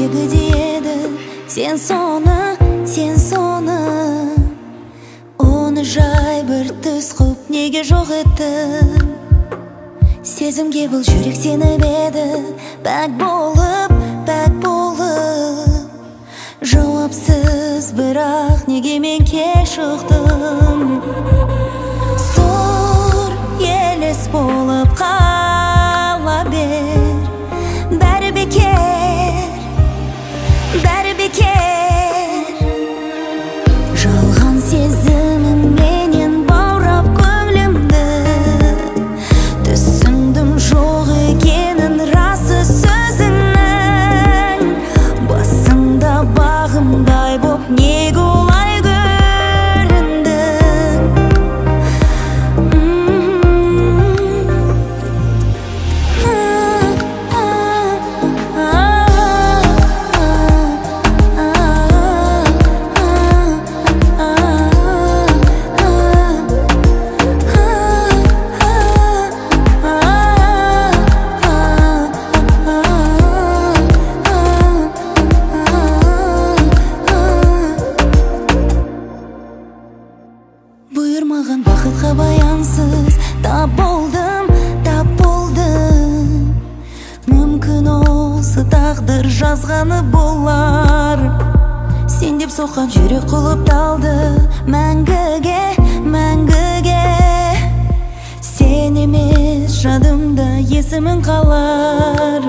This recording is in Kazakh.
тегіде еді. Сен соны оны жай бір түс қып неге жоқ еттің? Сезімге бұл жүрек сені беді, пәк болып жауапсыз, бірақ неге мен кеш шықтым? Сұр елес болып қала бер, бәрі бекер. Жалған сезімім менен баурап көңлімді, түсіндім жоқ екенін расы сөзіңнің. Басында бағымдай боп неге олай көріндің? Бұйырмаған бақытқа баянсыз тап болдым. Мүмкін осы тағдыр жазғаны болар. Сен деп соққан жүрек құлыпталды мәңгіге. Сен емес жадымда есімің қалар.